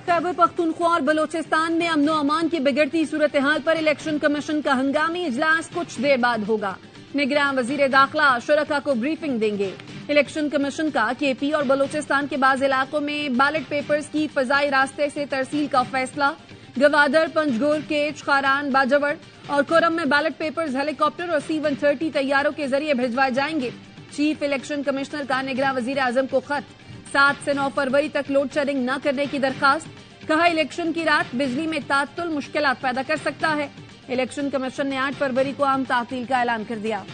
खैबर पख्तूनख्वा और बलोचिस्तान में अमनो अमान की बिगड़ती सूरत-ए-हाल पर इलेक्शन कमीशन का हंगामी इजलास कुछ देर बाद होगा। निगरान वजीर दाखिला शुरका को ब्रीफिंग देंगे। इलेक्शन कमीशन का केपी और बलोचिस्तान के बाज़ इलाकों में बैलेट पेपर्स की फजाई रास्ते से तरसील का फैसला। गवादर, पंजगोर, केच, खारान, बाजावर और कोरम में बैलेट पेपर्स हेलीकॉप्टर और C-130 तैयारों के जरिए भिजवाए जाएंगे। चीफ इलेक्शन कमिश्नर का निगरान वजीर आजम को खत। 7 से 9 फरवरी तक लोड शेडिंग न करने की दरखास्त। कहा इलेक्शन की रात बिजली में तात्तुल मुश्किलात पैदा कर सकता है। इलेक्शन कमीशन ने 8 फरवरी को आम तातील का ऐलान कर दिया।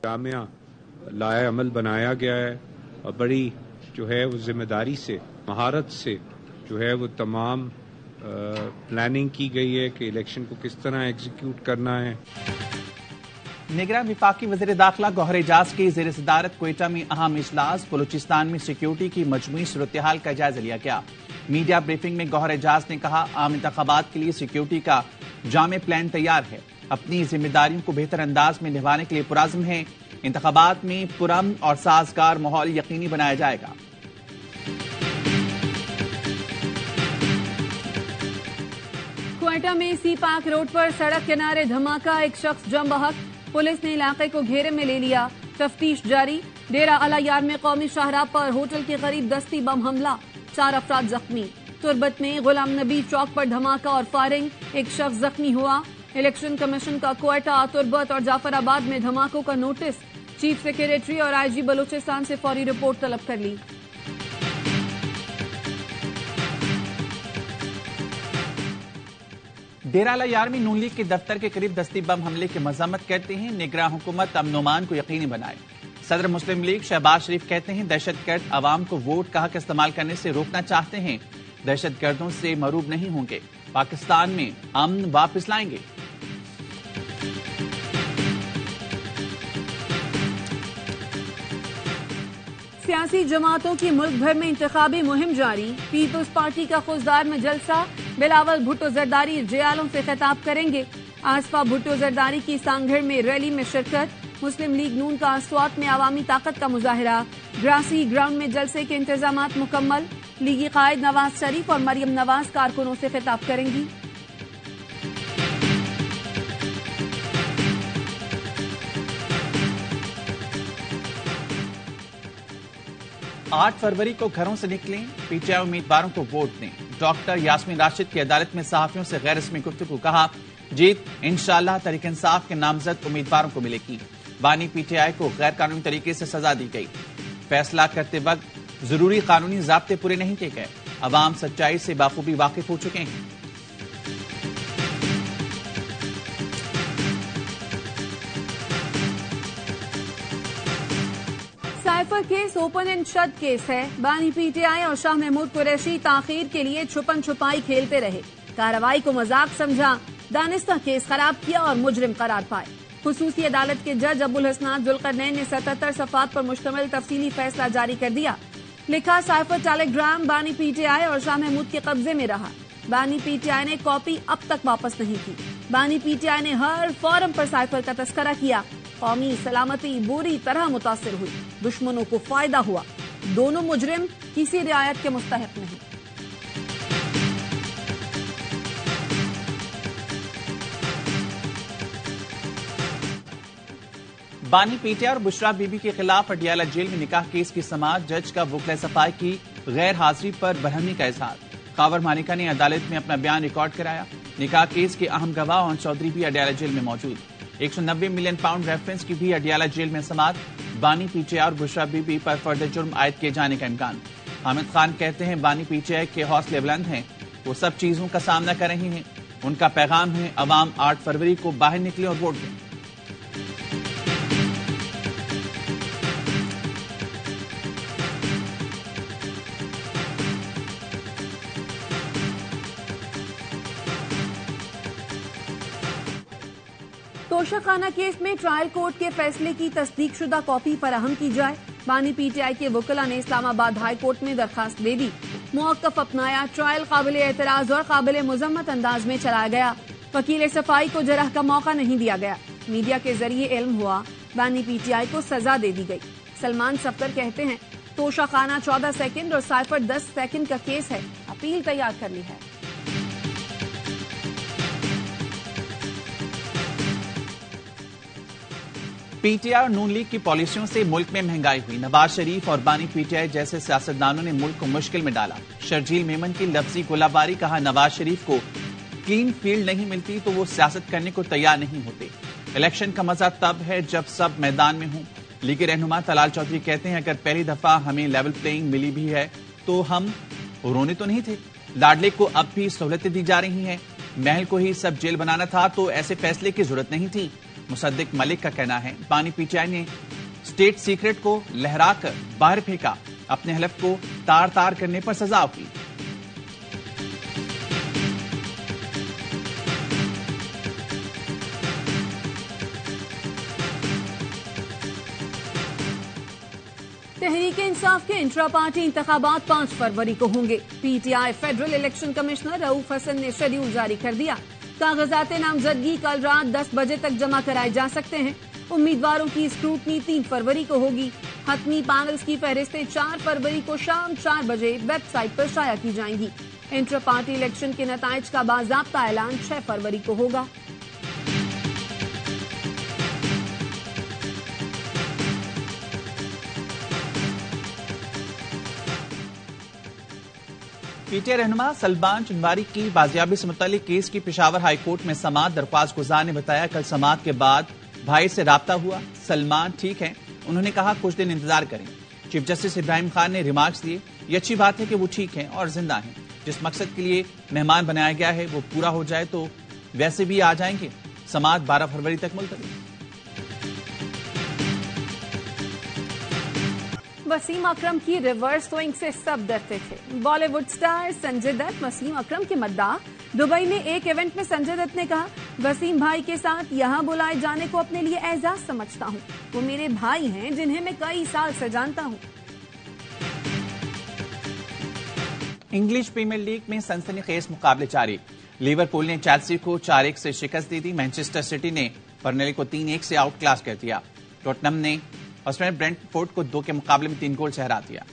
जामिया लाए अमल बनाया गया है और बड़ी जो है वो जिम्मेदारी से, महारत से जो है वो तमाम प्लानिंग की गई है कि इलेक्शन को किस तरह एग्जीक्यूट करना है। निगरान विफाकी वज़ीर दाखिला गौहर एजाज की ज़ेर सदारत क्वेटा में अहम इजलास। बलूचिस्तान में सिक्योरिटी की मजमूई सूरत-ए-हाल का जायजा लिया गया। मीडिया ब्रीफिंग में गौहर एजाज ने कहा आम इंतखाबात के लिए सिक्योरिटी का जामे प्लान तैयार है। अपनी जिम्मेदारियों को बेहतर अंदाज में निभाने के लिए पुराज़्म है। इंतखाबात में पुरअमन और साजगार माहौल यकीनी बनाया जाएगा। क्वेटा में सी पार्क रोड पर सड़क किनारे धमाका, एक शख्स जम बहक। पुलिस ने इलाके को घेरे में ले लिया, तफ्तीश जारी। डेरा अलायार में कौमी शाहराह पर होटल के करीब दस्ती बम हमला, 4 अफराद जख्मी। तुर्बत में गुलाम नबी चौक पर धमाका और फायरिंग, एक शख्स जख्मी हुआ। इलेक्शन कमीशन का क्वेटा, तुर्बत और जाफराबाद में धमाकों का नोटिस। चीफ सेक्रेटरी और IG बलूचिस्तान से फौरी रिपोर्ट तलब कर ली। डेरा अलायार में नून लीग के दफ्तर के करीब दस्ती बम हमले की मजम्मत करते हैं। निगरान हुकूमत अमन-ओ-अमान को यकीनी बनाए। सदर मुस्लिम लीग शहबाज शरीफ कहते हैं दहशतगर्द अवाम को वोट का हक इस्तेमाल करने से रोकना चाहते हैं। दहशतगर्दों से मरूब नहीं होंगे, पाकिस्तान में अमन वापस लाएंगे। सियासी जमातों की मुल्क भर में इंतखाबी मुहिम जारी। पीपल्स पार्टी का खुशदार में जलसा। बिलावल भुट्टो जरदारी जयालों से खिताब करेंगे। आसफा भुट्टो जरदारी की सांगढ़ में रैली में शिरकत। मुस्लिम लीग नून का अस्वात में अवामी ताकत का मुजाहरा। ग्रासी ग्राउंड में जलसे के इंतजामात मुकम्मल। लीगी कायद नवाज शरीफ और मरियम नवाज कारकुनों से खिताब करेंगी। आठ फरवरी को घरों से निकलें, PTI उम्मीदवारों को वोट दें। डॉक्टर यास्मीन राशिद की अदालत में सहाफियों से गैर रस्मी गुफ्तगू, कहा जीत इंशाअल्लाह तहरीक इंसाफ के नामजद उम्मीदवारों को मिलेगी। बानी PTI को गैर कानूनी तरीके से सजा दी गई। फैसला करते वक्त जरूरी कानूनी ज़ाब्ते पूरे नहीं किए गए। अवाम सच्चाई से बाखूबी वाकिफ हो चुके हैं। Cipher case open and shut case है। बानी PTI और शाह महमूद कुरैशी ताखीर के लिए छुपन छुपाई खेलते रहे। कार्रवाई को मजाक समझा, दानिस्ता केस खराब किया और मुजरिम करार पाए। खुसूसी अदालत के जज अबुल हसनात जुल्करनैन ने 77 सफ़ात पर मुश्तमिल तफसीली फैसला जारी कर दिया। लिखा साइफर टेलीग्राम बानी PTI और शाह महमूद के कब्जे में रहा। बानी PTI ने कॉपी अब तक वापस नहीं की। बानी PTI ने हर फोरम पर साइफर का तस्करा किया। कौमी सलामती बुरी तरह मुतासिर हुई, दुश्मनों को फायदा हुआ। दोनों मुजरिम किसी रियायत के मुस्तहिक नहीं। बानी PTI और बुशरा बीबी के खिलाफ अडियाला जेल में निकाह केस की समाअत। जज का वकला सफाई की गैर हाजिरी पर बरहमी का इजहार। कावर मानिका ने अदालत में अपना बयान रिकॉर्ड कराया। निकाह केस के अहम गवाह और चौधरी भी अडियाला जेल में मौजूद। 190 मिलियन पाउंड रेफरेंस की भी अडियाला जेल में समाअत। बानी PTI और बुशरा बीबी पर फर्दर जुर्म आयद किए जाने का इम्कान। हामिद खान कहते हैं बानी PTI के हौसले बुलंद हैं, वो सब चीजों का सामना कर रही हैं। उनका पैगाम है अवाम 8 फरवरी को बाहर निकले और वोट दें। तोशाखाना केस में ट्रायल कोर्ट के फैसले की तस्दीक शुदा कॉपी फराहम की जाए। बानी PTI के वकला ने इस्लामाबाद हाई कोर्ट में दरखास्त दे दी। मौक़िफ़ अपनाया। ट्रायल काबिल एतराज और काबिल मुज़म्मत अंदाज में चलाया गया। वकील सफाई को जरह का मौका नहीं दिया गया। मीडिया के जरिए इल्म हुआ, बानी पीटीआई को सजा दे दी गई। सलमान सफ्तर कहते हैं तोशा खाना 14 सेकंड और साइफर 10 सेकंड का केस है, अपील तैयार कर ली है। पीटीआई और नून लीग की पॉलिसियों से मुल्क में महंगाई हुई। नवाज शरीफ और बानी पीटीआई जैसे सियासतदानों ने मुल्क को मुश्किल में डाला। शर्जील मेमन की लफ्जी गोलाबारी, कहा नवाज शरीफ को क्लीन फील्ड नहीं मिलती तो वो सियासत करने को तैयार नहीं होते। इलेक्शन का मजा तब है जब सब मैदान में हों। लीग रहनुमा तलाल चौधरी कहते हैं अगर पहली दफा हमें लेवल प्लेइंग मिली भी है तो हम रोने तो नहीं थे। लाडले को अब भी सहूलतें दी जा रही हैं। महल को ही सब जेल बनाना था तो ऐसे फैसले की जरूरत नहीं थी। मुसद्दिक मलिक का कहना है बानी पीटीआई ने स्टेट सीक्रेट को लहराकर बाहर फेंका, अपने हलफ को तार तार करने पर सजा हुई। तहरीक इंसाफ के इंट्रा पार्टी इंतखाबात 5 फरवरी को होंगे। PTI federal election commissioner Rauf Hassan ने शेड्यूल जारी कर दिया। कागजात नामजदगी कल रात 10 बजे तक जमा कराए जा सकते हैं। उम्मीदवारों की स्क्रूटनी 3 फरवरी को होगी। हतमी पैनल्स की फहरिस्तें 4 फरवरी को शाम 4 बजे वेबसाइट पर शाया की जाएंगी। इंटर पार्टी इलेक्शन के नताइज का बाज़ाब्ता ऐलान 6 फरवरी को होगा। पीटीआई रहनुमा सलमान चुनवारी की बाजियाबी से मुतालिक केस की पेशावर हाई कोर्ट में समाअत दरख्वास्त गुजार ने बताया कल समाअत के बाद भाई से राब्ता हुआ। सलमान ठीक हैं, उन्होंने कहा कुछ दिन इंतजार करें। चीफ जस्टिस इब्राहिम खान ने रिमार्क्स दिए, ये अच्छी बात है कि वो ठीक हैं और जिंदा हैं। जिस मकसद के लिए मेहमान बनाया गया है वो पूरा हो जाए तो वैसे भी आ जाएंगे। समाअत 12 फरवरी तक मुलतवी। वसीम अकरम की रिवर्स स्विंग से सब डरते थे। बॉलीवुड स्टार संजय दत्त वसीम अकरम के मद्दाह। दुबई में एक इवेंट में संजय दत्त ने कहा वसीम भाई के साथ यहां बुलाए जाने को अपने लिए एजाज समझता हूं। वो मेरे भाई हैं जिन्हें मैं कई साल से जानता हूं। इंग्लिश प्रीमियर लीग में सनसनीखेज मुकाबले जारी। लिवरपूल ने चेल्सी को 4-1 से शिकस्त दी थी। मैनचेस्टर सिटी ने बर्नली को 3-1 से आउट क्लास कर दिया। टॉटनहम ने ब्रेंटफोर्ड को 2 के मुकाबले में 3 गोल से हरा दिया।